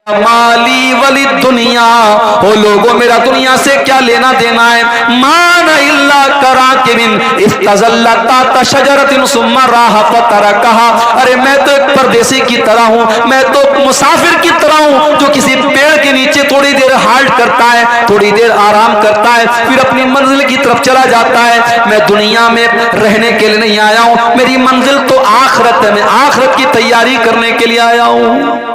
माली वली दुनिया हो लोगों, मेरा दुनिया से क्या लेना देना है। मान इल्ला करा के बिन इस्तज़ल्लता तशजरतिन सुम्मा राह फतरकहा। अरे मैं तो एक परदेसी की तरह हूँ, मैं तो मुसाफिर की तरह हूँ जो किसी पेड़ के नीचे थोड़ी देर हाल्ट करता है, थोड़ी देर आराम करता है, फिर अपनी मंजिल की तरफ चला जाता है। मैं दुनिया में रहने के लिए नहीं आया हूँ, मेरी मंजिल तो आखिरत है, मैं आखिरत की तैयारी करने के लिए आया हूँ।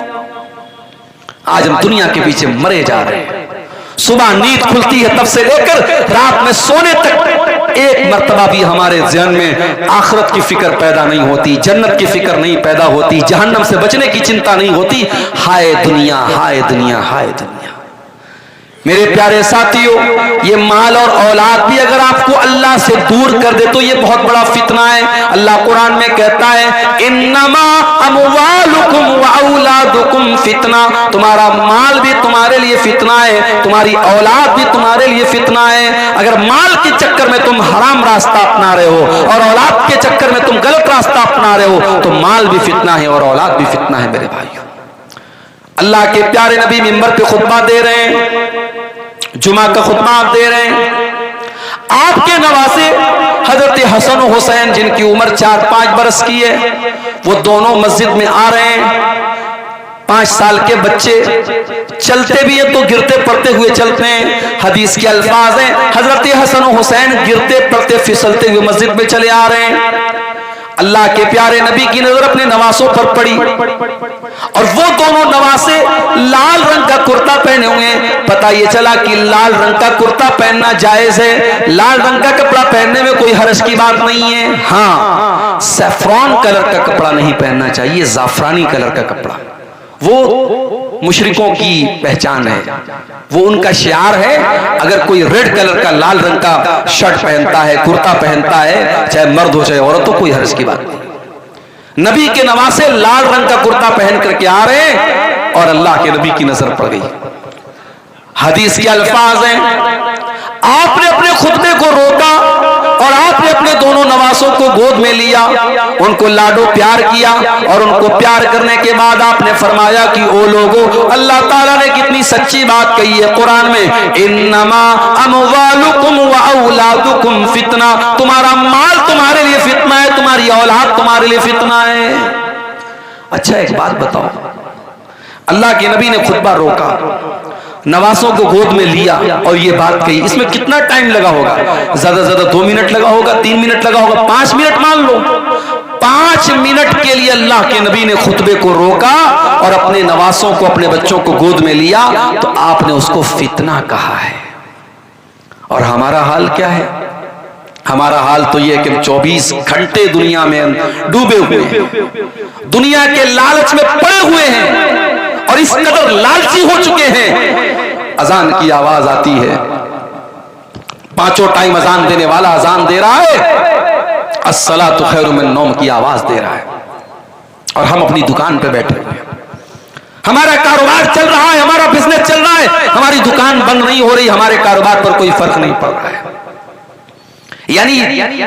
आज हम दुनिया के पीछे मरे जा रहे हैं। सुबह नींद खुलती है तब से लेकर रात में सोने तक एक मर्तबा भी हमारे ज़हन में आखिरत की फिक्र पैदा नहीं होती, जन्नत की फिक्र नहीं पैदा होती, जहन्नम से बचने की चिंता नहीं होती। हाय दुनिया, हाय दुनिया, हाय दुनिया। मेरे प्यारे साथियों, ये माल और औलाद भी अगर आपको अल्लाह से दूर कर दे तो ये बहुत बड़ा फितना है। अल्लाह कुरान में कहता है इन्नमा अमवालुकुम व औलादुकुम फितना। तुम्हारा माल भी तुम्हारे लिए फितना है, तुम्हारी औलाद भी तुम्हारे लिए फितना है। अगर माल के चक्कर में तुम हराम रास्ता अपना रहे हो और औलाद के चक्कर में तुम गलत रास्ता अपना रहे हो तो माल भी फितना है और औलाद भी फितना है। मेरे भाइयों, अल्लाह के प्यारे नबी मिंबर पे खुतबा दे रहे हैं, जुमा का खुतबा आप दे रहे हैं। आपके नवासे हजरत हसन और हुसैन जिनकी उम्र 4-5 बरस की है, वो दोनों मस्जिद में आ रहे हैं। 5 साल के बच्चे चलते भी हैं तो गिरते पड़ते हुए चलते हैं। हदीस के अल्फाज हैं हजरत हसन और हुसैन गिरते पड़ते फिसलते हुए मस्जिद में चले आ रहे हैं। अल्लाह के प्यारे नबी की नजर अपने नवासों पर पड़ी और वो दोनों नवासे लाल रंग का कुर्ता पहने हुए हैं। पता ये चला कि लाल रंग का कुर्ता पहनना जायज है, लाल रंग का कपड़ा पहनने में कोई हर्ज की बात नहीं है। हाँ, सैफ्रॉन कलर का कपड़ा नहीं पहनना चाहिए, जाफरानी कलर का कपड़ा। वो मुशरिकों की पहचान है, वो उनका शियार है। अगर कोई रेड कलर का लाल रंग का शर्ट पहनता है, कुर्ता पहनता है, चाहे मर्द हो चाहे औरत हो, कोई हर्ज की बात नहीं। नबी के नवासे लाल रंग का कुर्ता पहन करके आ रहे हैं और अल्लाह के नबी की नजर पड़ गई। हदीस के अल्फाज हैं आपने अपने खुतबे को रोका और आपने अपने दोनों नवासों को गोद में लिया, उनको लाडो प्यार किया और उनको प्यार करने के बाद आपने फरमाया कि ओ लोगों, अल्लाह ताला ने कितनी सच्ची बात कही है कुरान में, इन्नमा अमवालुकुम व औलादुकुम फितना। तुम्हारा माल तुम्हारे लिए फितना है, तुम्हारी औलाद तुम्हारे लिए फितना है। अच्छा एक बात बताओ, अल्लाह के नबी ने खुतबा रोका, नवासों को गोद में लिया और ये बात कही, इसमें कितना टाइम लगा होगा? ज्यादा से ज्यादा 2 मिनट लगा होगा, 3 मिनट लगा होगा, 5 मिनट मान लो। 5 मिनट के लिए अल्लाह के नबी ने खुतबे को रोका और अपने नवासों को, अपने बच्चों को गोद में लिया, तो आपने उसको फितना कहा है। और हमारा हाल क्या है? हमारा हाल तो यह है कि 24 घंटे दुनिया में डूबे हुए हैं, दुनिया के लालच में पड़े हुए हैं और इस कदर लालची हो चुके हैं। अजान की आवाज आती है, 5 टाइम अजान देने वाला अजान दे रहा है, अस्सलातु खैरुम मिन नौम की आवाज दे रहा है और हम अपनी दुकान पे बैठे हुए हैं। हमारा कारोबार चल रहा है, हमारा बिजनेस चल रहा है, हमारी दुकान बंद नहीं हो रही, हमारे कारोबार पर कोई फर्क नहीं पड़ रहा है। यानी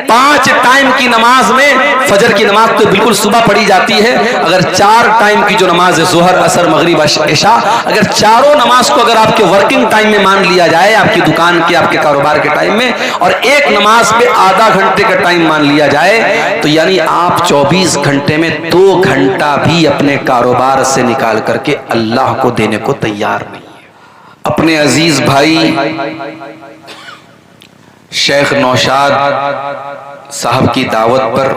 5 टाइम की नमाज में, फजर की नमाज तो बिल्कुल सुबह पढ़ी जाती है, अगर 4 टाइम की जो नमाज है, जोहर, असर, मगरिब, इशा, अगर चारों नमाज को अगर आपके वर्किंग टाइम में मान लिया जाए, आपकी दुकान के, आपके कारोबार के टाइम में, और एक नमाज पे आधा घंटे का टाइम मान लिया जाए, तो यानी आप 24 घंटे में 2 घंटा भी अपने कारोबार से निकाल करके अल्लाह को देने को तैयार नहीं है। अपने अजीज भाई शेख नौशाद साहब की दावत पर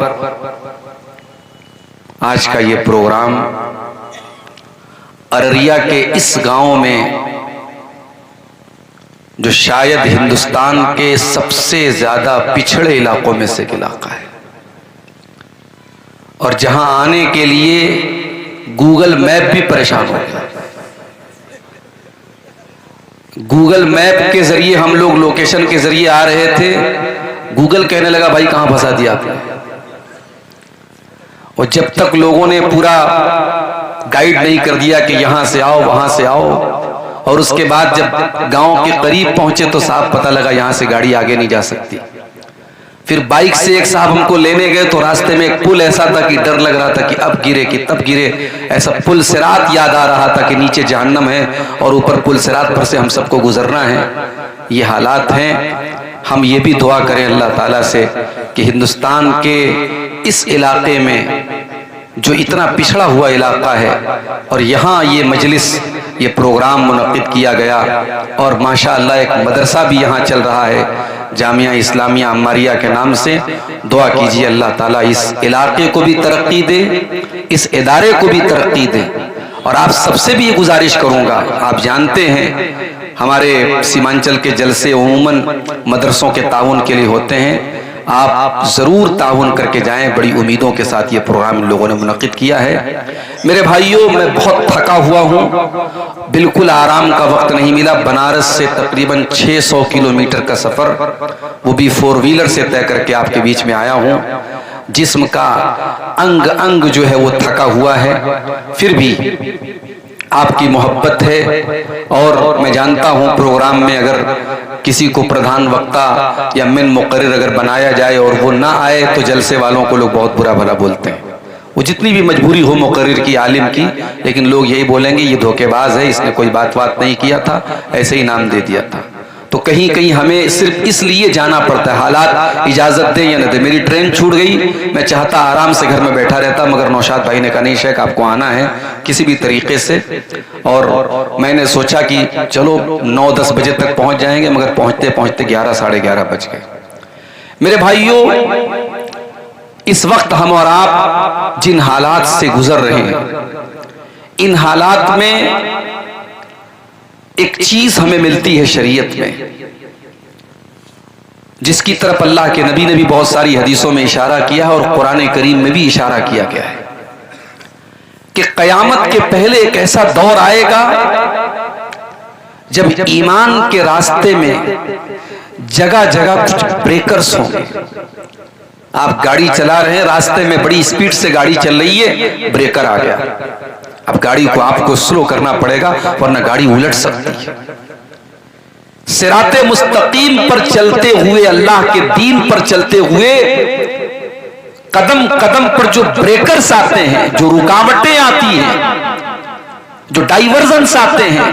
आज का ये प्रोग्राम अररिया के इस गांव में, जो शायद हिंदुस्तान के सबसे ज्यादा पिछड़े इलाकों में से एक इलाका है और जहां आने के लिए गूगल मैप भी परेशान हो गया। गूगल मैप के जरिए हम लोग लोकेशन के जरिए आ रहे थे, गूगल कहने लगा भाई कहां फंसा दिया आपने। और जब तक लोगों ने पूरा गाइड नहीं कर दिया कि यहां से आओ, वहां से आओ, और उसके बाद जब गांव के करीब पहुंचे तो साफ पता लगा यहां से गाड़ी आगे नहीं जा सकती। फिर बाइक से एक साहब हमको लेने गए तो रास्ते में एक पुल ऐसा था कि डर लग रहा था कि अब गिरे कि तब गिरे। ऐसा पुल सिरात याद आ रहा था कि नीचे जहन्नम है और ऊपर पुल सिरात पर से हम सबको गुजरना है। ये हालात हैं। हम ये भी दुआ करें अल्लाह ताला से कि हिंदुस्तान के इस इलाके में जो इतना पिछड़ा हुआ इलाका है और यहाँ ये मजलिस, ये प्रोग्राम मुनक़िद किया गया और माशाअल्लाह एक मदरसा भी यहाँ चल रहा है जामिया इस्लामिया अम्मारिया के नाम से। दुआ कीजिए अल्लाह ताला इस इलाके को भी तरक्की दे, इस इदारे को भी तरक्की दे। और आप सबसे भी ये गुजारिश करूँगा, आप जानते हैं हमारे सीमांचल के जलसे उमूमन मदरसों के ताउन के लिए होते हैं, आप ज़रूर ताउन करके जाएं। बड़ी उम्मीदों के साथ ये प्रोग्राम इन लोगों ने मुनक़िद किया है। मेरे भाइयों, मैं बहुत थका हुआ हूँ, बिल्कुल आराम का वक्त नहीं मिला। बनारस से तकरीबन 600 किलोमीटर का सफ़र, वो भी 4 व्हीलर से तय करके आपके बीच में आया हूँ। जिस्म का अंग अंग जो है वो थका हुआ है, फिर भी आपकी मोहब्बत है। और मैं जानता हूँ प्रोग्राम में अगर किसी को प्रधान वक्ता या मेन मुकर्रिर अगर बनाया जाए और वो ना आए तो जलसे वालों को लोग बहुत बुरा भला बोलते हैं। वो जितनी भी मजबूरी हो मुकर्रिर की, आलिम की, लेकिन लोग यही बोलेंगे ये धोखेबाज है, इसने कोई बात नहीं किया था, ऐसे ही नाम दे दिया था। तो कहीं कहीं हमें सिर्फ इसलिए जाना पड़ता है, हालात इजाज़त दें या न दें। मेरी ट्रेन छूट गई, मैं चाहता आराम से घर में बैठा रहता, मगर नौशाद भाई ने कहा नहीं शेख आपको आना है किसी भी तरीके से। और मैंने सोचा कि चलो 9-10 बजे तक पहुंच जाएंगे, मगर पहुंचते पहुंचते 11 साढ़े 11 बज गए। मेरे भाइयों, इस वक्त हम और आप जिन हालात से गुजर रहे हैं, इन हालात में एक चीज हमें मिलती है शरीयत में, जिसकी तरफ अल्लाह के नबी ने भी बहुत सारी हदीसों में इशारा किया है और कुरान करीम में भी इशारा किया गया है कि क़यामत के पहले एक ऐसा दौर आएगा जब ईमान के रास्ते में जगह जगह कुछ ब्रेकर्स होंगे। आप गाड़ी चला रहे हैं, रास्ते में बड़ी स्पीड से गाड़ी चल रही है, ब्रेकर आ गया, अब गाड़ी को आपको स्लो करना पड़ेगा वरना गाड़ी उलट सकती है। सिराते मुस्तकीम पर चलते हुए, अल्लाह के दीन पर चलते हुए कदम कदम पर जो ब्रेकर्स आते हैं, जो रुकावटें आती हैं, जो डाइवर्जन्स आते हैं,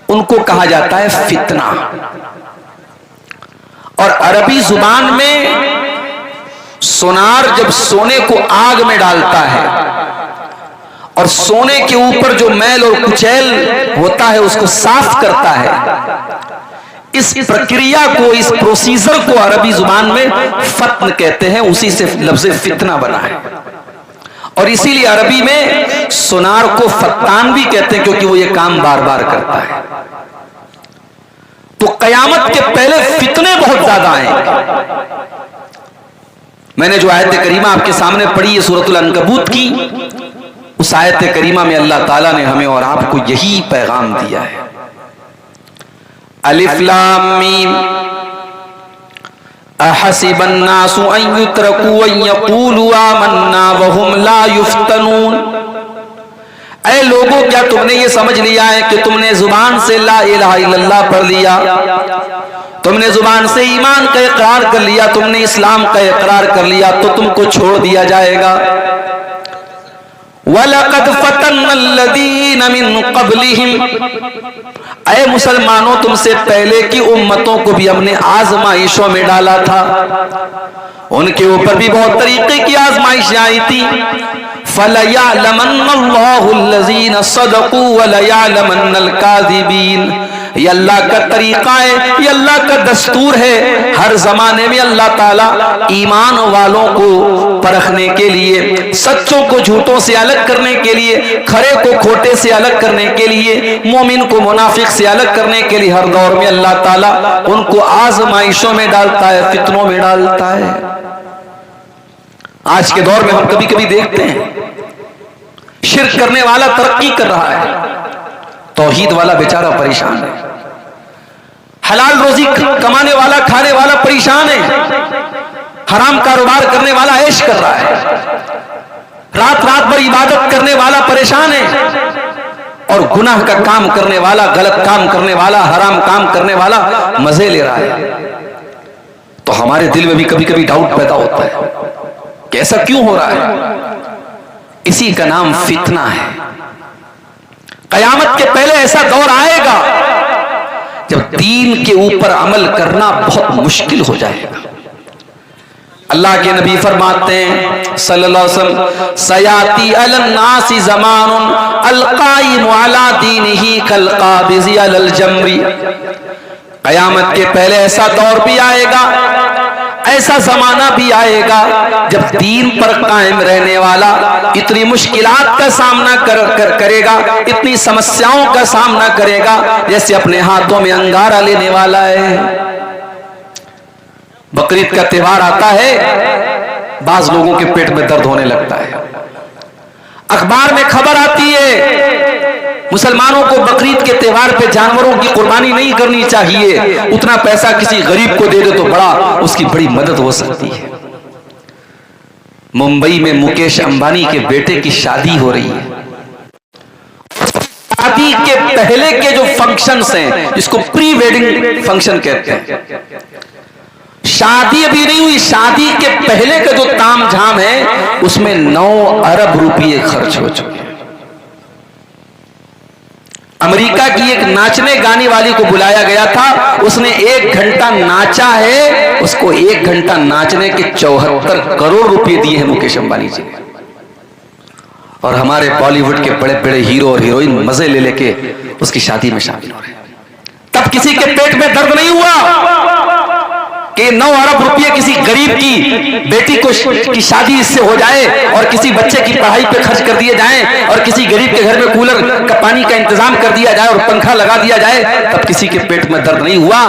उनको कहा जाता है फितना। और अरबी जुबान में सोनार जब सोने को आग में डालता है और सोने के ऊपर जो मैल और कुचैल होता है उसको साफ करता है, इस प्रक्रिया को, इस प्रोसीजर को अरबी जुबान में फत्न कहते हैं। उसी से लफ्ज़ फितना बना है और इसीलिए अरबी में सोनार को फत्तान भी कहते हैं, क्योंकि वो ये काम बार बार करता है। तो कयामत के पहले फितने बहुत ज्यादा आएंगे। मैंने जो आयत करीमा आपके सामने पढ़ी है सूरतुल अनकबूत की, उस आयत करीमा में अल्लाह ताला ने हमें और आपको यही पैगाम दिया है। अलिफ लाम मीम अहसिबन नासु अन युत्रकू अन यक़ूलू आमन्ना वहुम ला युफ्तनून। ऐ लोगों, क्या तुमने ये समझ लिया है कि तुमने जुबान से ला इलाहा इल्लल्लाह पढ़ लिया, तुमने जुबान से ईमान का इकरार कर लिया, तुमने इस्लाम का इकरार कर लिया, तो तुमको छोड़ दिया जाएगा। वलक़द फ़तन्नल्लज़ीन मिन क़ब्लिहिम, ऐ मुसलमानों, तुमसे पहले की उम्मतों को भी हमने आजमाइशों में डाला था, उनके ऊपर भी बहुत तरीके की आजमाइशें आई थी। फलयअलमन्नल्लाहुल्लज़ीन सदक़ू वलयअलमन्नल काज़िबीन। ये अल्लाह का तरीका है, ये अल्लाह का दस्तूर है। हर जमाने में अल्लाह ताला ईमान वालों को परखने के लिए, सच्चों को झूठों से अलग करने के लिए, खरे को खोटे से अलग करने के लिए, मोमिन को मुनाफिक से अलग करने के लिए हर दौर में अल्लाह ताला उनको आजमाइशों में डालता है, फितनों में डालता है। आज के दौर में हम कभी कभी देखते हैं शिर्क करने वाला तरक्की कर रहा है, तौहीद वाला बेचारा परेशान है, हलाल रोजी कमाने वाला, खाने वाला परेशान है, हराम कारोबार करने वाला ऐश कर रहा है, रात रात भर इबादत करने वाला परेशान है, और गुनाह का काम करने वाला, गलत काम करने वाला, हराम काम करने वाला मजे ले रहा है। तो हमारे दिल में भी कभी कभी डाउट पैदा होता है कि ऐसा क्यों हो रहा है। इसी का नाम फितना है। कयामत के पहले ऐसा दौर आएगा जब दीन के ऊपर अमल करना बहुत मुश्किल हो जाएगा। अल्लाह के नबी फरमाते हैं सल्लल्लाहु अलैहि वसल्लम, सयाती अलन्नासी ज़मानुन अलकाइमु अला दीनिही कलकाबिज़ी अलल जमरी। कयामत के पहले ऐसा दौर भी आएगा, ऐसा जमाना भी आएगा जब दीन पर कायम रहने वाला इतनी मुश्किलात का सामना करेगा, इतनी समस्याओं का सामना करेगा जैसे अपने हाथों में अंगारा लेने वाला है। बकरीद का त्योहार आता है, बाज लोगों के पेट में दर्द होने लगता है। अखबार में खबर आती है मुसलमानों को बकरीद के त्योहार पे जानवरों की कुर्बानी नहीं करनी चाहिए, उतना पैसा किसी गरीब को दे दे तो उसकी बड़ी मदद हो सकती है। मुंबई में मुकेश अंबानी के बेटे की शादी हो रही है। शादी के पहले के जो फंक्शंस हैं, जिसको प्री वेडिंग फंक्शन कहते हैं, शादी अभी नहीं हुई, शादी के पहले का जो तामझाम है उसमें 9 अरब रुपये खर्च हो चुके हैं। अमेरिका की एक नाचने गाने वाली को बुलाया गया था, उसने 1 घंटा नाचा है, उसको 1 घंटा नाचने के 74 करोड़ रुपए दिए हैं मुकेश अंबानी जी ने। और हमारे बॉलीवुड के बड़े बड़े हीरो और हीरोइन मजे ले लेके उसकी शादी में शामिल हो रहे हैं। तब किसी के पेट में दर्द नहीं हुआ कि 9 अरब रुपये किसी गरीब की बेटी की शादी इससे हो जाए और किसी बच्चे की पढ़ाई पे खर्च कर दिए जाएं और किसी गरीब के घर में कूलर का पानी का इंतजाम कर दिया जाए और पंखा लगा दिया जाए। तब किसी के पेट में दर्द नहीं हुआ।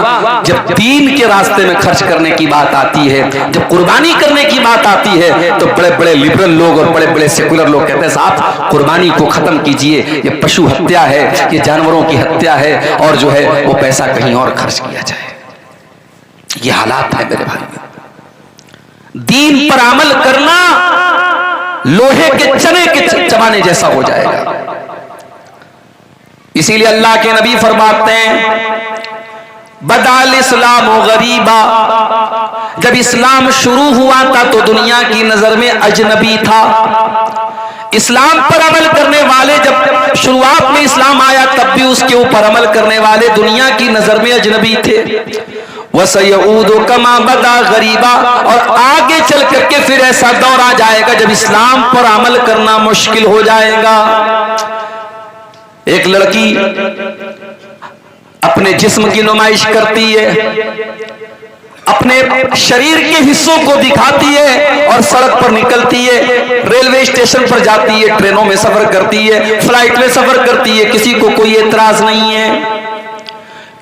जब दीन के रास्ते में खर्च करने की बात आती है, जब कुर्बानी करने की बात आती है, तो बड़े बड़े लिबरल लोग और बड़े बड़े सेकुलर लोग कहते हैं साहब कुर्बानी को खत्म कीजिए, ये पशु हत्या है, ये जानवरों की हत्या है, और जो है वो पैसा कहीं और खर्च किया जाए। ये हालात है मेरे भाई। दीन पर अमल करना लोहे के चने के चबाने जैसा हो जाएगा। इसीलिए अल्लाह के नबी फरमाते हैं बदाल इस्लाम गरीबा, जब इस्लाम शुरू हुआ था तो दुनिया की नजर में अजनबी था। इस्लाम पर अमल करने वाले, जब शुरुआत में इस्लाम आया तब भी उसके ऊपर अमल करने वाले दुनिया की नजर में अजनबी थे। वसयऊदु कमा बदा गरीबा, और आगे चल करके फिर ऐसा दौर आ जाएगा जब इस्लाम पर अमल करना मुश्किल हो जाएगा। एक लड़की अपने जिस्म की नुमाइश करती है, अपने शरीर के हिस्सों को दिखाती है और सड़क पर निकलती है, रेलवे स्टेशन पर जाती है, ट्रेनों में सफर करती है, फ्लाइट में सफर करती है, किसी को कोई एतराज नहीं है,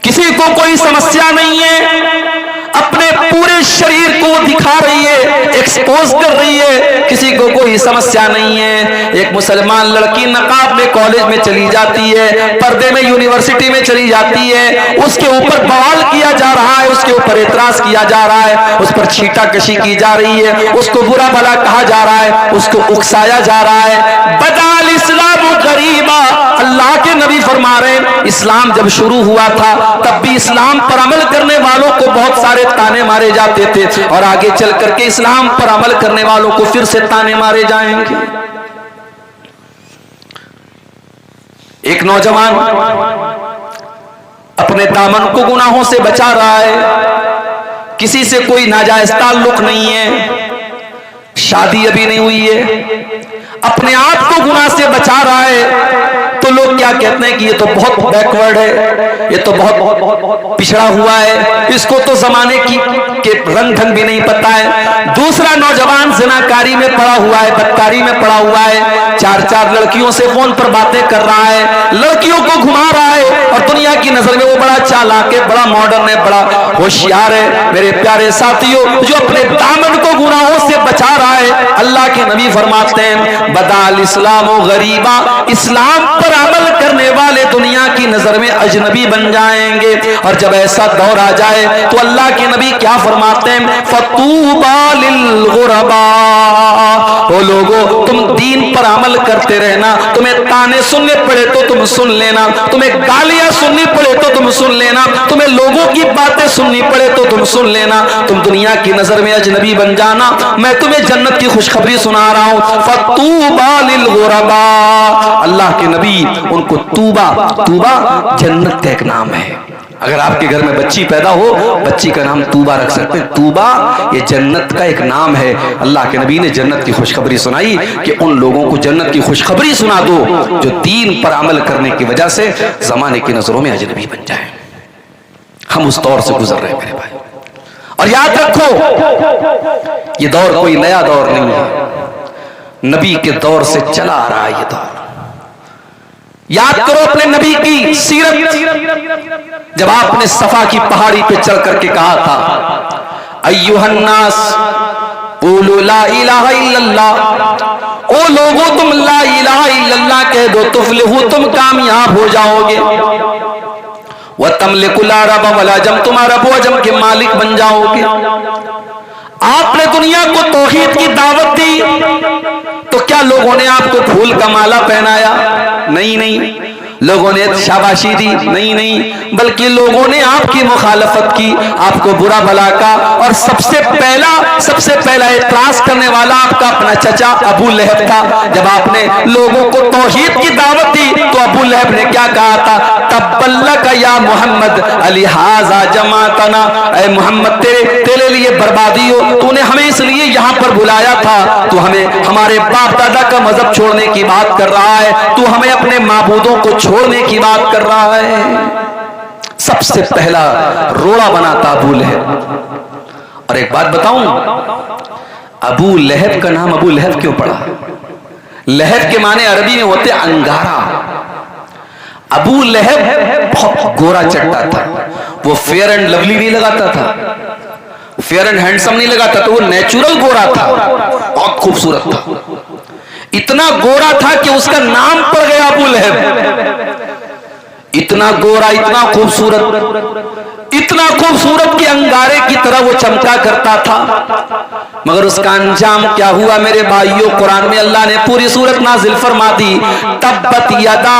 किसी को कोई समस्या नहीं है। अपने पूरे शरीर को दिखा रही है, एक्सपोज कर रही है, किसी को कोई समस्या नहीं है। एक मुसलमान लड़की नकाब में कॉलेज में चली जाती है, पर्दे में यूनिवर्सिटी में चली जाती है, उसके ऊपर बवाल किया जा रहा है, उसके ऊपर एतराज किया जा रहा है, उस पर छींटाकशी की जा रही है, उसको बुरा भला कहा जा रहा है, उसको उकसाया जा रहा है। बदाल इस्लाम गरीबा, अल्लाह के नबी फरमा रहे इस्लाम जब शुरू हुआ था तब भी इस्लाम पर अमल करने वालों को बहुत सारे ताने मारे जाते थे, और आगे चल करके इस्लाम पर अमल करने वालों को फिर से ताने मारे जाएंगे। एक नौजवान अपने दामन को गुनाहों से बचा रहा है, किसी से कोई नाजायज ताल्लुक नहीं है, शादी अभी नहीं हुई है, अपने आप को गुनाह से बचा रहा है, तो लोग क्या कहते हैं कि ये तो बहुत बैकवर्ड है, ये तो बहुत पिछड़ा हुआ है, इसको तो जमाने के रंग ढंग भी नहीं पता है। दूसरा नौजवान ज़िनाकारी में पड़ा हुआ है, बदकारी में पड़ा हुआ है, 4 लड़कियों से फोन पर बातें कर रहा है, लड़कियों को घुमा रहा है, और दुनिया की नजर में वो बड़ा चालाक है, बड़ा मॉडर्न है, बड़ा होशियार है। मेरे प्यारे साथियों, जो अपने दामन को गुनाहों से बचा रहा है, अल्लाह के नबी फरमाते हैं बदाल इस्लाम गरीबा, इस्लाम पर अमल करने वाले दुनिया की नजर में अजनबी बन जाएंगे। और जब ऐसा दौर आ जाए तो अल्लाह के नबी क्या फरमाते हैं, फतूबा लिल गुरबा, ओ लोगों तुम दीन पर अमल करते रहना, तुम्हें ताने सुनने पड़े तो तुम सुन लेना, तुम्हें गालियां सुननी पड़े तो तुम सुन लेना, तुम्हें लोगों की बातें सुननी पड़े तो तुम सुन लेना, तुम दुनिया की नजर में अजनबी बन जाना, मैं तुम्हें जन्नत की खुशखबरी सुना रहा हूं। फतूबा लिल गुरबा, अल्लाह के नबी उनको तूबा, तूबा जन्नत का एक नाम है। अगर आपके घर में बच्ची पैदा हो, बच्ची का नाम तूबा रख सकते हैं। तूबा ये जन्नत का एक नाम है। अल्लाह के नबी ने जन्नत की खुशखबरी सुनाई कि उन लोगों को जन्नत की खुशखबरी सुना दो जो दीन पर अमल करने की वजह से जमाने की नजरों में अजनबी बन जाए। हम उस दौर से गुजर रहे हैं मेरे भाई, और याद रखो ये दौर कोई नया दौर नहीं है, नबी के दौर से चला आ रहा है ये दौर। याद करो अपने नबी की सीरत, जब आपने सफा की पहाड़ी पे चढ़ करके कहा था, अय्युहन्नास क़ूलू ला इलाहा इल्लल्लाह, ओ लोगों तुम ला इलाहा इल्लल्लाह कह दो तुफ्लिहू, तुम कामयाब हो जाओगे, व तमलिकुल अरब वल अजम, तुम अरब व अजम के मालिक बन जाओगे। आपने दुनिया को तौहीद की दावत दी तो क्या लोगों ने आपको फूल का माला पहनाया? नहीं नहीं। लोगों ने शाबाशी दी? नहीं नहीं। बल्कि लोगों ने आपकी मुखालफत की, आपको बुरा भला का, और सबसे पहला एतराज करने वाला आपका अपना चचा अबू लहब था। जब आपने लोगों को तौहीद की दावत दी तो अबू लहब ने क्या कहा था, तब्बल्लक या मोहम्मद अलिहाजा जमातना, ऐ मोहम्मद तेरे लिए बर्बादी हो, तूने हमें इसलिए यहाँ पर बुलाया था, तू हमें हमारे बाप दादा का मजहब छोड़ने की बात कर रहा है, तू हमें अपने माबूदों को छोड़ने की बात कर रहा है। सबसे पहला रोड़ा बना था अबू लहब। और एक बात बताऊं, अबू लहब का नाम अबू लहब क्यों पड़ा? लहब के माने अरबी में होते अंगारा। अबू लहब बहुत गोरा चट्टा था, वो फेयर एंड लवली नहीं लगाता था, फेयर एंड हैंडसम नहीं लगाता था, वो नेचुरल गोरा था, बहुत खूबसूरत था। इतना गोरा था कि उसका नाम पड़ गया अबू लहब। इतना गोरा, इतना खूबसूरत कि अंगारे की तरह वो चमका करता था। मगर उसका अंजाम क्या हुआ मेरे भाइयों? कुरान में अल्लाह ने पूरी सूरत नाजिल फरमा दी, तब्बत यदा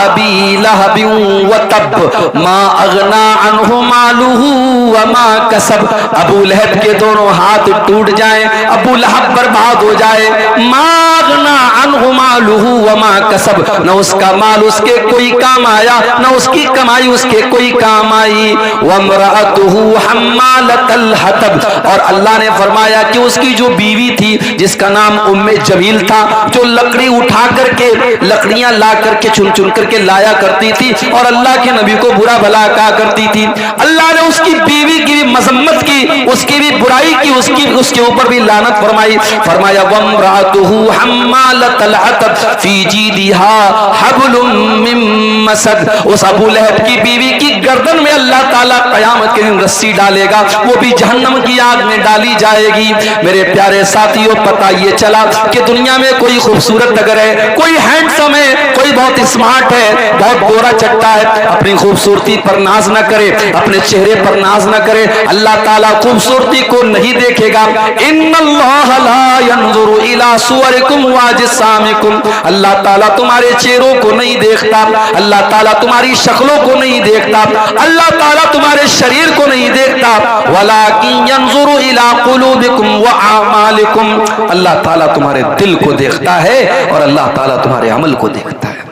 अबी लहबिन व तब मा अगना अन्हु मालुहु व मा कसब। अबू लहब के दोनों हाथ टूट जाएं, अबू लहब बर्बाद हो जाए, मा अगना अन्हु मालुहु व मा कसब, न उसका माल उसके कोई काम आया, न उसकी कमाई उसके कोई काम आई। वमरातुहु हम्मालतल हतब, और अल्लाह ने फरमाया कि उसकी जो बीवी थी जिसका नाम उम्मे जमील था, जो लकड़ी उठा करके लकड़ियां ला करके चुन चुन करके लाया करती थी और अल्लाह के नबी को बुरा भला कहा करती थी, अल्लाह ने उसकी बीवी की भी मजम्मत की, उसकी भी बुराई की, उसके ऊपर भी लानत फरमाई। फरमाया वमरातुहु हम्मालतल हतब फी जीदिहा हब्लुम मिन मसद, उस अबू लहब की बीवी की गर्दन में अल्लाह ताला कयामत के दिन रस्सी डालेगा, वो भी जहन्नम की आग में डाली जाएगी। मेरे प्यारे साथियों, पता ये चला कि दुनिया में कोई खूबसूरत अगर है, कोई हैंडसम है, कोई बहुत स्मार्ट है, बहुत गोरा चट्टा है, अपनी खूबसूरती पर नाज न करे, अपने चेहरे पर नाज न करे, अल्लाह ताला खूबसूरती को नहीं देखेगा। इन्नल्लाह ला यंजुरु इला सुवरिकुम व अजसामिकुम, अल्लाह ताला तुम्हारे चेहरों को नहीं देखता, अल्लाह ताला तुम्हारी शक्लों को नहीं देखता, अल्लाह ताला तुम्हारे शरीर को नहीं देखता, वलाकिन यंजुरु इला कुलूबिकुम व आमालिकुम, अल्लाह ताला तुम्हारे दिल को देखता है और अल्लाह ताला तुम्हारे अमल को देखता है।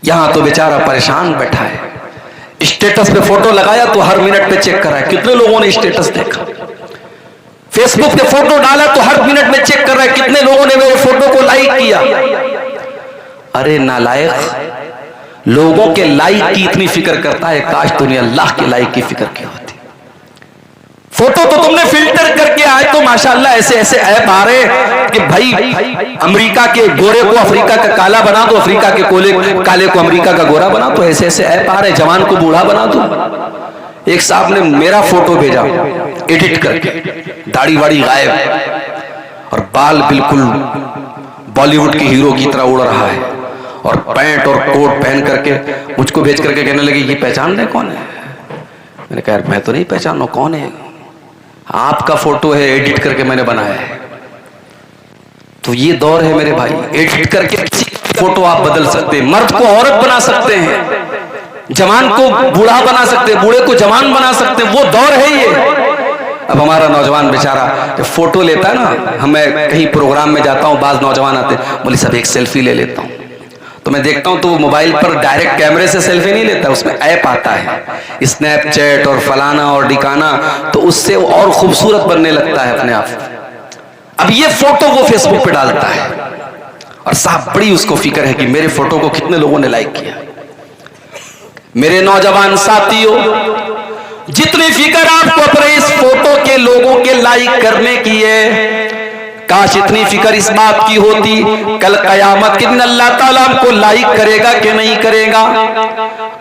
यहां तो बेचारा परेशान बैठा है, स्टेटस पे फोटो लगाया तो हर मिनट पे चेक कर रहा है कितने लोगों ने स्टेटस देखा, फेसबुक पे फोटो डाला तो हर मिनट में चेक कर रहा है कितने लोगों ने मेरे फोटो को लाइक किया। अरे नालायक, लोगों के लाइक की इतनी फिक्र करता है, काश तूने अल्लाह के लाइक की फिक्र की होती। फोटो तो तुमने फिल्टर करके आए तो माशाल्लाह ऐसे ऐसे ऐप आ रहे कि भाई अमेरिका के गोरे को अफ्रीका का काला बना दो, अफ्रीका के काले को अमेरिका का गोरा बना दो, ऐसे ऐसे ऐप आ रहे, जवान को बूढ़ा बना दो। एक साहब ने मेरा फोटो भेजा एडिट करके, दाढ़ी वाड़ी गायब और बाल बिल्कुल बॉलीवुड के हीरो की तरह उड़ रहा है, और पैंट और कोट पहन करके मुझको भेज करके कहने लगे ये पहचान रहे कौन है? मैंने कहा मैं तो नहीं पहचाना, कौन है? आपका फोटो है, एडिट करके मैंने बनाया है। तो ये दौर है मेरे भाई, एडिट करके किसी फोटो आप बदल सकते हैं, मर्द को औरत बना सकते हैं, जवान को बूढ़ा बना सकते हैं, बूढ़े को जवान बना सकते हैं, वो दौर है ये। अब हमारा नौजवान बेचारा फोटो लेता है ना, हमें कहीं प्रोग्राम में जाता हूँ, बाज नौजवान आते हैं, बोले सब एक सेल्फी ले लेता हूँ, तो मैं देखता हूँ तो वो मोबाइल पर डायरेक्ट कैमरे से सेल्फी नहीं लेता, उसमें ऐप आता है स्नैपचैट और फलाना और डिकाना, तो उससे वो और खूबसूरत बनने लगता है अपने आप। अब ये फोटो वो फेसबुक पे डालता है और साहब बड़ी उसको फिक्र है कि मेरे फोटो को कितने लोगों ने लाइक किया। मेरे नौजवान साथियों, जितनी फिक्र आपको अपने इस फोटो के लोगों के लाइक करने की है, काश इतनी फिक्र इस बात की होती कल कयामत के दिन अल्लाह ताला हमको लाइक करेगा कि नहीं करेगा।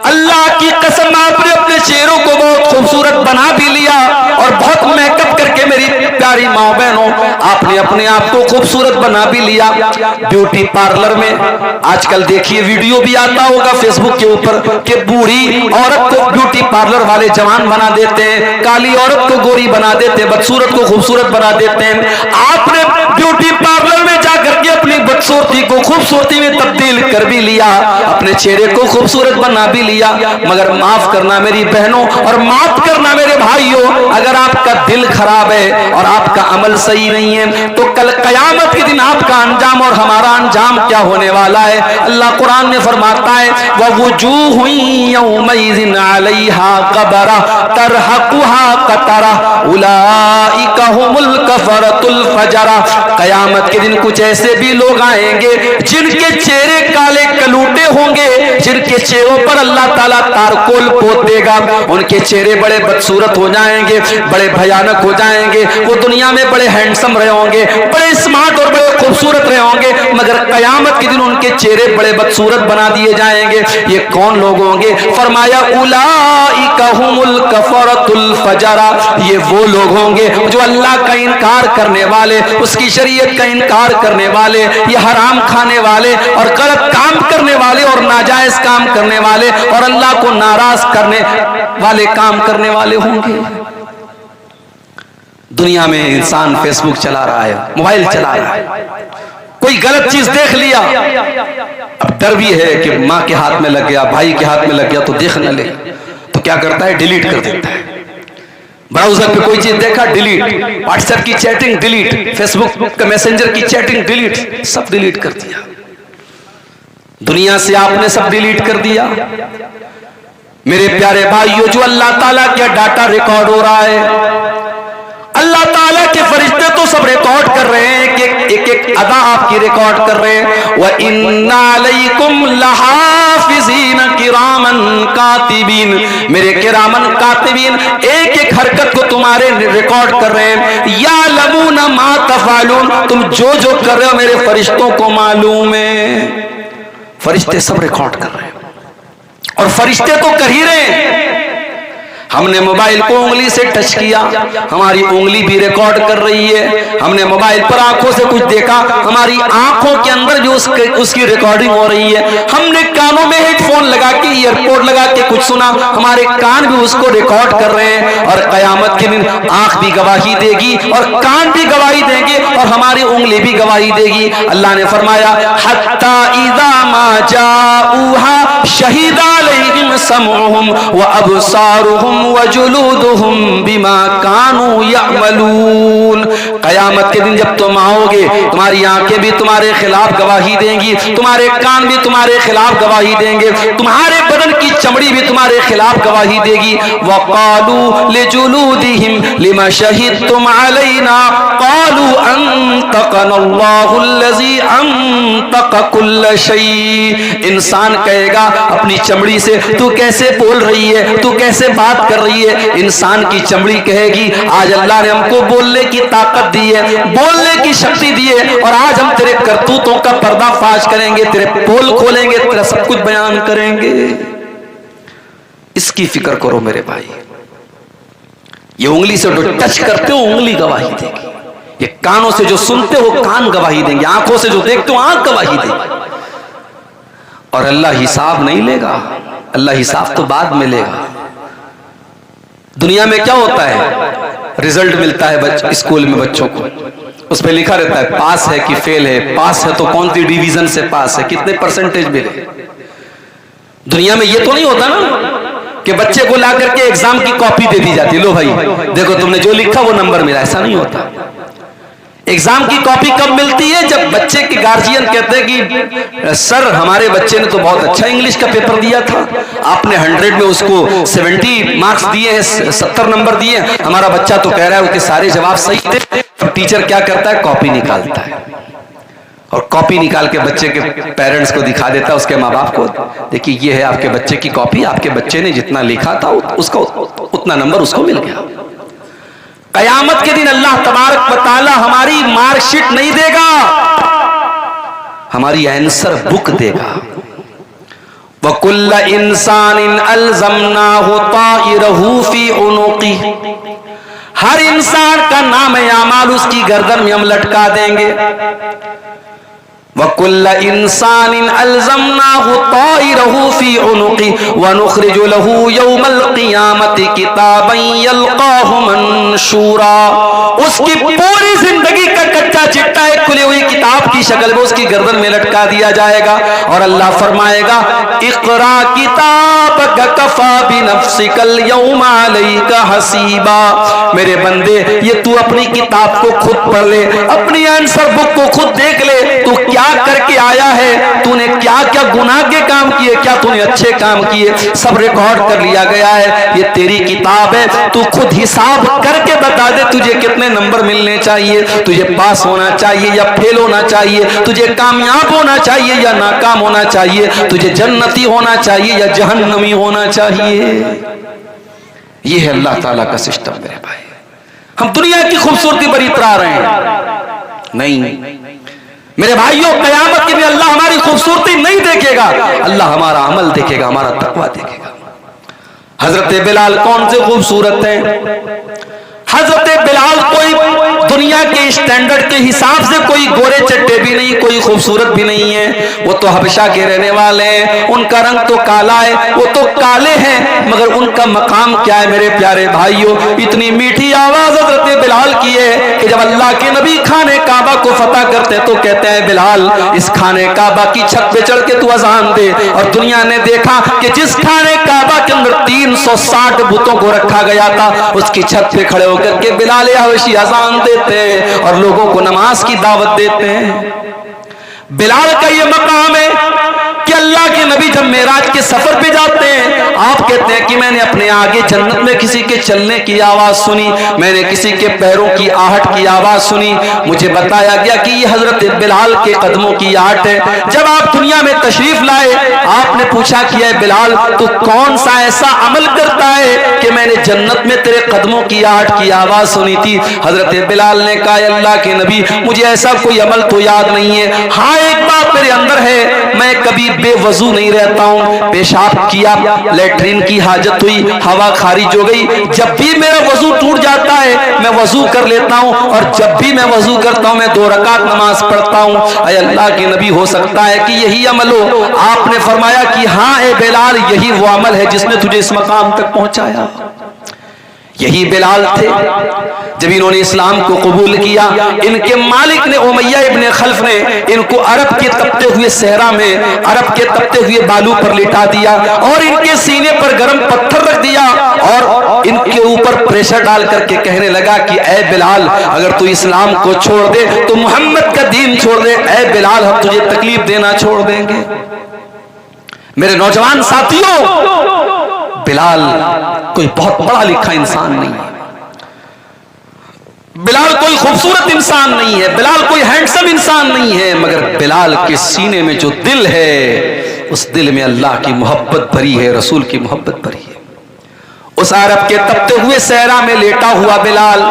अल्लाह की कसम, आपने अपने चेहरों को बहुत खूबसूरत बना भी लिया और बहुत मेकअप करके, मेरी प्यारी माँ बहनों, आपने अपने आप को खूबसूरत बना भी लिया। ब्यूटी पार्लर में आजकल देखिए वीडियो भी आता होगा फेसबुक के ऊपर कि बूढ़ी औरत को ब्यूटी पार्लर वाले जवान बना देते हैं, काली औरत को गोरी बना देते हैं, बदसूरत को खूबसूरत बना देते हैं। आपने ब्यूटी पार्लर में जाकर के अपनी बदसूरती को खूबसूरती में तब्दील कर भी लिया, अपने चेहरे को खूबसूरत बना भी लिया, मगर माफ करना मेरी बहनों और माफ करना मेरे भाइयों, अगर आपका दिल खराब है और आपका अमल सही नहीं है तो कल कयामत के दिन आपका अंजाम और हमारा अंजाम क्या होने वाला है। अल्लाह कुरान में फरमाता है ववुजूहु यौमइज़िन अलैहा ग़बरा तरहकुहा क़तरा उलाइका हुमुल कफ़रतुल फजरा। कयामत के दिन कुछ ऐसे भी लोग आएंगे जिनके चेहरे काले कलूटे होंगे, जिनके चेहरों पर अल्लाह ताला तारकोल पोत देगा, उनके चेहरे बड़े बदसूरत हो जाएंगे, बड़े भयानक हो जाएंगे, वो दुनिया में बड़े हैंडसम रहे होंगे, बड़े स्मार्ट और बड़े खूबसूरत रहे होंगे, मगर कयामत के दिन उनके चेहरे बड़े बदसूरत बना दिए जाएंगे। ये कौन लोग होंगे? फरमाया उलाइका हुमुल कफ़रतुल फजरा, ये वो लोग होंगे जो अल्लाह का इनकार करने वाले, उसकी शरीयत का इनकार करने वाले, ये हराम खाने वाले और गलत काम करने वाले और नाजायज काम करने वाले और अल्लाह को नाराज करने वाले काम करने वाले होंगे। दुनिया में इंसान फेसबुक चला रहा है, मोबाइल चला रहा है, कोई गलत चीज देख लिया, अब डर भी है कि माँ के हाथ में लग गया, भाई के हाथ में लग गया तो देख न ले, तो क्या करता है? डिलीट कर देता है। ब्राउजर पे कोई चीज देखा, डिलीट, व्हाट्सएप की चैटिंग डिलीट, फेसबुक का मैसेंजर की चैटिंग डिलीट, सब डिलीट कर दिया। दुनिया से आपने सब डिलीट कर दिया। मेरे प्यारे भाइयों, जो अल्लाह ताला का डाटा रिकॉर्ड हो रहा है, अल्लाह ताला के फरिश्ते तो सब रिकॉर्ड कर रहे हैं, एक एक अदा आपकी रिकॉर्ड कर रहे हैं। व इन्ना अलैकुम लहाफिज़ीन किरामन कातिबीन, मेरे किरामन कातिबीन एक एक हरकत को तुम्हारे रिकॉर्ड कर रहे हैं। या लमून मा तफालून, तुम जो जो कर रहे हो मेरे फरिश्तों को मालूम है। फरिश्ते सब रिकॉर्ड कर रहे हैं और फरिश्ते तो कर ही रहे हैं। हमने मोबाइल को उंगली से टच किया, हमारी उंगली भी रिकॉर्ड कर रही है। हमने मोबाइल पर आंखों से कुछ देखा, हमारी आंखों के अंदर भी उसकी रिकॉर्डिंग हो रही है। हमने कानों में हेडफोन लगा के, ईयरपोर्ट लगा के कुछ सुना, हमारे कान भी उसको रिकॉर्ड कर रहे हैं। और कयामत के दिन आंख भी गवाही देगी और कान भी गवाही देंगे और हमारी उंगली भी गवाही देगी। अल्लाह ने फरमाया हत्ता इज़ा मा जाऊहा शहीदा अलैहिम समउहुम व अबसारुहुम वजुलूदुहुम बिमा कानू यअमलून। कयामत के दिन जब तुम आओगे, तुम्हारी आंखें भी तुम्हारे खिलाफ गवाही देंगी, तुम्हारे कान भी तुम्हारे खिलाफ गवाही देंगे, तुम्हारे बदन की चमड़ी भी तुम्हारे खिलाफ गवाही देगी। वक़ालू लिजुलूदिहिम लिमा शहिदतुम अलैना क़ालू अंतक़नल्लाहु अल्लज़ी अंतक़ कुल्ल शै। इंसान कहेगा अपनी चमड़ी से, तू कैसे बोल रही है, तू कैसे बात कर रही है? इंसान की चमड़ी कहेगी आज अल्लाह ने हमको बोलने की ताकत दी है, बोलने की शक्ति दी है और आज हम तेरे करतूतों का पर्दाफाश करेंगे, तेरे पोल खोलेंगे, तेरा सब कुछ बयान करेंगे। इसकी फिक्र करो मेरे भाई। ये उंगली से जो टच करते हो उंगली गवाही देगी, ये कानों से जो सुनते हो कान गवाही देंगे, आंखों से जो देखते हो आंख गवाही देगी। और अल्लाह हिसाब नहीं लेगा, अल्लाह हिसाब तो बाद में लेगा। दुनिया में क्या होता है, रिजल्ट मिलता है स्कूल में बच्चों को, उस पर लिखा रहता है पास है कि फेल है, पास है तो कौन सी डिवीजन से पास है, कितने परसेंटेज मिले। दुनिया में ये तो नहीं होता ना कि बच्चे को ला करके एग्जाम की कॉपी दे दी जाती, लो भाई देखो तुमने जो लिखा वो नंबर मिला, ऐसा नहीं होता। एग्जाम की कॉपी कब मिलती है, जब बच्चे के गार्जियन कहते हैं कि सर हमारे बच्चे ने तो बहुत अच्छा इंग्लिश का पेपर दिया था, आपने 100 में उसको 70 मार्क्स दिए हैं, 70 नंबर दिए, हमारा बच्चा तो कह रहा है उसके सारे जवाब सही थे। तो टीचर क्या करता है, कॉपी निकालता है और कॉपी निकाल के बच्चे के पेरेंट्स को दिखा देता है, उसके माँ बाप को, देखिए ये है आपके बच्चे की कॉपी, आपके बच्चे ने जितना लिखा था उसका उतना नंबर उसको मिल गया। कयामत के दिन अल्लाह तबारक व तआला हमारी मार्कशीट नहीं देगा, हमारी आंसर बुक देगा। वकुल्ल इंसानिन अलज़मनाहु ताइरहु फी उनुक़ी, हर इंसान का नाम आमाल उसकी गर्दन में हम लटका देंगे। वकुल्ल इंसानिन अलज़मनाहु ताइरहु फी उनुक़ी वनुख़रिजु लहू यौमल क़ियामति किताबन यल्क़ाहु मंशूरा, उसकी पूरी जिंदगी का कच्चा चिट्ठा एक खुली हुई किताब की शक्ल में उसकी गर्दन में लटका दिया जाएगा और अल्लाह फरमाएगा इक़रा किताबक कफ़ा बिनफ़्सिकल यौमा अलैका हसीबा, मेरे बंदे ये तू अपनी किताब को खुद पढ़ ले, अपनी आंसर बुक को खुद देख ले, तू क्या करके आया है, तूने क्या क्या गुनाह के काम किए, क्या तूने अच्छे काम किए, सब रिकॉर्ड कर लिया गया है। ये तेरी किताब है, तू खुद हिसाब करके बता दे तुझे कितने नंबर मिलने चाहिए, तुझे पास होना चाहिए या फेल होना चाहिए, तुझे कामयाब होना चाहिए या नाकाम होना चाहिए, तुझे जन्नती होना चाहिए या जहन्नमी होना चाहिए। ये है अल्लाह ताला का सिस्टम मेरे भाई। हम दुनिया की खूबसूरती पर इतरा रहे हैं, नहीं मेरे भाइयों, कयामत के दिन अल्लाह हमारी खूबसूरती नहीं देखेगा, अल्लाह हमारा अमल देखेगा, हमारा तकवा देखेगा। हजरत बिलाल कौन से खूबसूरत हैं? हजरत बिलाल कोई दुनिया के स्टैंडर्ड के हिसाब से कोई गोरे चट्टे भी नहीं, कोई खूबसूरत भी नहीं है, वो तो हबशा के रहने वाले हैं, उनका रंग तो काला है, वो तो काले हैं, मगर उनका मकाम क्या है मेरे प्यारे भाइयों। इतनी मीठी आवाज हजरत बिलाल की है कि जब अल्लाह के नबी खाने काबा को फतह करते तो कहते हैं बिलाल इस खाने काबा की छत पे चढ़ के तू अजान दे। और दुनिया ने देखा कि जिस खाने काबा के अंदर 360 बुतों को रखा गया था, उसकी छत पे खड़े होकर के बिलाल हबशी अजान देते हैं और लोगों को नमाज की दावत देते हैं। बिलाल का ये मकाम है कि अल्लाह के नबी जब मेराज के सफर पे जाते हैं, आप कहते हैं कि मैंने अपने आगे जन्नत में किसी के चलने की आवाज सुनी, मैंने किसी के पैरों की आहट की आवाज सुनी, मुझे बताया गया कि ये हजरत बिलाल के कदमों की आहट है। जब आप दुनिया में तशरीफ लाए, आपने पूछा कि है बिलाल तू कौन सा ऐसा अमल करता है कि मैंने जन्नत में तेरे कदमों की आहट की आवाज सुनी थी। हजरत बिलाल ने कहा अल्लाह के नबी मुझे ऐसा कोई अमल तो याद नहीं है, हाँ एक बात मेरे अंदर है, मैं कभी बेवजू नहीं रहता हूँ, पेशाब किया, लेटरिन की हाजत हुई, हवा खारिज हो गई, जब भी मेरा वजू टूट जाता है मैं वजू कर लेता हूँ और जब भी मैं वजू करता हूँ मैं 2 रकात नमाज पढ़ता हूँ। अय अल्लाह के नबी हो सकता है कि यही अमल हो? आपने फरमाया कि हाँ ए बिलाल यही वो अमल है जिसने तुझे इस मकाम तक पहुंचाया। यही बिलाल थे जब इन्होंने इस्लाम को कबूल किया, इनके मालिक ने उमैया इब्ने खल्फ ने इनको अरब के तपते हुए सहरा में, अरब के तपते हुए बालू पर लिटा दिया और इनके सीने पर गर्म पत्थर रख दिया और इनके ऊपर प्रेशर डाल करके कहने लगा कि ए बिलाल अगर तू इस्लाम को छोड़ दे तो मोहम्मद का दीन छोड़ दे, ए बिलाल हम तुझे तकलीफ देना छोड़ देंगे। मेरे नौजवान साथियों, बिलाल कोई बहुत पढ़ा लिखा इंसान नहीं है, बिलाल कोई खूबसूरत इंसान नहीं है, बिलाल कोई हैंडसम इंसान नहीं है, मगर बिलाल के सीने में जो दिल है उस दिल में अल्लाह की मोहब्बत भरी है, रसूल की मोहब्बत भरी है। उस अरब के तपते हुए सहरा में लेटा हुआ बिलाल,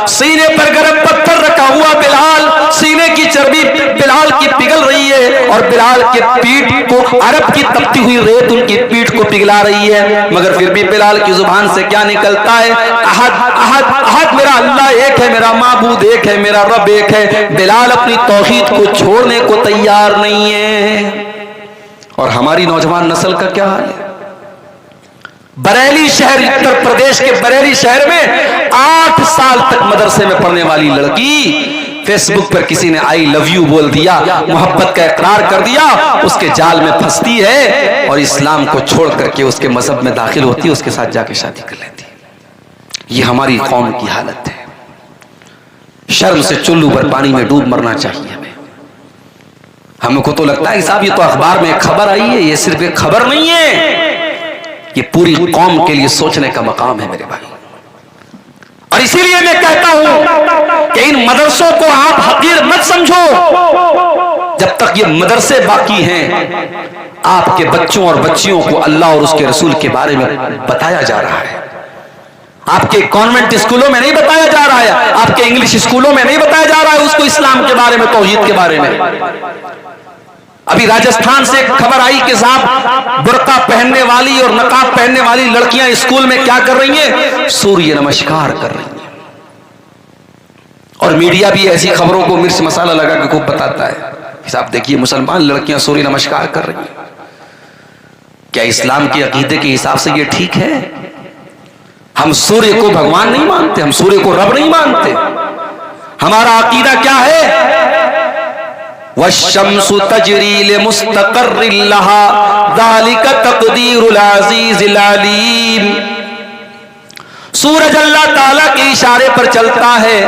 सीने पर गर्म पत्थर रखा हुआ बिलाल, सीने की चर्बी बिलाल की पिघल रही है और बिलाल के पीठ को अरब की तपती हुई रेत उनकी पीठ को पिघला रही है, मगर फिर भी बिलाल की जुबान से क्या निकलता है? अहद अहद अहद, मेरा अल्लाह एक है, मेरा माबूद एक है, मेरा रब एक है। बिलाल अपनी तौहीद को छोड़ने को तैयार नहीं है। और हमारी नौजवान नस्ल का क्या हाल है? बरेली शहर, उत्तर प्रदेश के बरेली शहर में 8 साल तक मदरसे में पढ़ने वाली लड़की फेसबुक पर किसी ने आई लव यू बोल दिया, मोहब्बत का इकरार कर दिया, उसके जाल में फंसती है और इस्लाम को छोड़ करके उसके मजहब में दाखिल होती है, उसके साथ जाके शादी कर लेती है। ये हमारी कौम की हालत है। शर्म से चुल्लू पर पानी में डूब मरना चाहिए हमें। हमको तो लगता है साहब ये तो अखबार में खबर आई है, ये सिर्फ एक खबर नहीं है, ये पूरी कौम के लिए सोचने का मकाम है मेरे भाई। और इसीलिए मैं कहता हूं कि इन मदरसों को आप हकीर मत समझो। जब तक ये मदरसे बाकी हैं, आपके बच्चों और बच्चियों को अल्लाह और उसके रसूल के बारे में बताया जा रहा है। आपके कॉन्वेंट स्कूलों में नहीं बताया जा रहा है, आपके इंग्लिश स्कूलों में नहीं बताया जा रहा है उसको इस्लाम के बारे में, तौहीद के बारे में। अभी राजस्थान से खबर आई कि साहब बुर्का पहनने वाली और नकाब पहनने वाली लड़कियां स्कूल में क्या कर रही हैं? सूर्य नमस्कार कर रही हैं। और मीडिया भी ऐसी खबरों को मिर्च मसाला लगा के खूब बताता है। साहब देखिए मुसलमान लड़कियां सूर्य नमस्कार कर रही हैं। क्या इस्लाम के अकीदे के हिसाब से ये ठीक है? हम सूर्य को भगवान नहीं मानते, हम सूर्य को रब नहीं मानते। हमारा अकीदा क्या है? वश्शम्सु तजरी लिमुस्तक़र्रिन लहा ज़ालिका तक़दीरुल अज़ीज़िल अलीम। सूरज अल्लाह ताला के इशारे पर चलता है,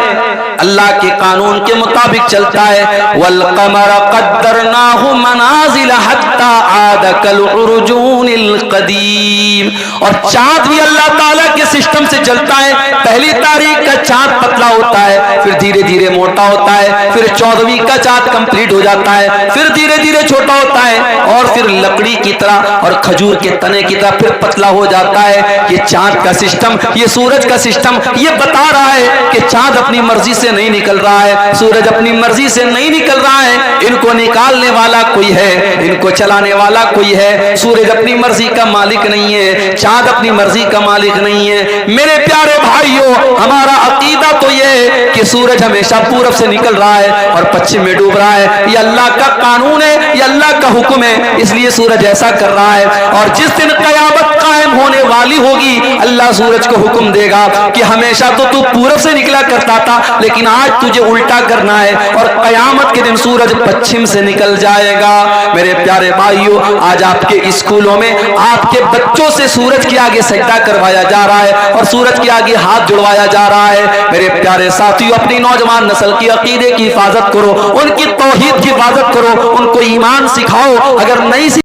अल्लाह के कानून के मुताबिक चलता है। वल क़मर क़द्दरनाहु मनाज़िल हत्ता आद कल उर्जूनिल क़दीम। और चाँद भी अल्लाह ताला के सिस्टम से चलता है। पहली तारीख का चाँद पतला होता है, फिर धीरे धीरे मोटा होता है, फिर 14वीं का चाँद कंप्लीट हो जाता है, फिर धीरे धीरे छोटा होता है, और फिर लकड़ी की तरह और खजूर के तने की तरह फिर पतला हो जाता है। ये चाँद का सिस्टम, ये सूरज का सिस्टम ये बता रहा है कि चाँद अपनी मर्जी से नहीं निकल रहा है, सूरज अपनी मर्जी से नहीं निकल रहा है। इनको निकालने वाला कोई है, इनको चलाने वाला कोई है। सूरज अपनी मर्जी का मालिक नहीं है, चाँद अपनी मर्जी का मालिक नहीं है। मेरे प्यारे भाइयों, हमारा अकीदा तो ये है कि सूरज हमेशा पूरब से निकल रहा है और पश्चिम में डूब रहा है। ये अल्लाह का कानून है, ये अल्लाह का हुक्म है, इसलिए सूरज ऐसा कर रहा है। और जिस दिन क़यामत कायम होने वाली होगी, अल्लाह सूरज को हुक्म देगा कि हमेशा तो तू पूरब से निकला करता था, लेकिन आज तुझे उल्टा करना है, और कयामत के दिन सूरज पश्चिम से निकल जाएगा। मेरे प्यारे भाइयों, आज आपके स्कूलों में आपके बच्चों से सूरज के आगे सजदा करवाया जा रहा है और सूरज के आगे हाथ जुड़वाया जा रहा है। मेरे प्यारे साथियों, अपनी नौजवान नस्ल की अकीदे की हिफाजत करो, उनकी तौहीद की हिफाजत करो, उनको ईमान सिखाओ। अगर नहीं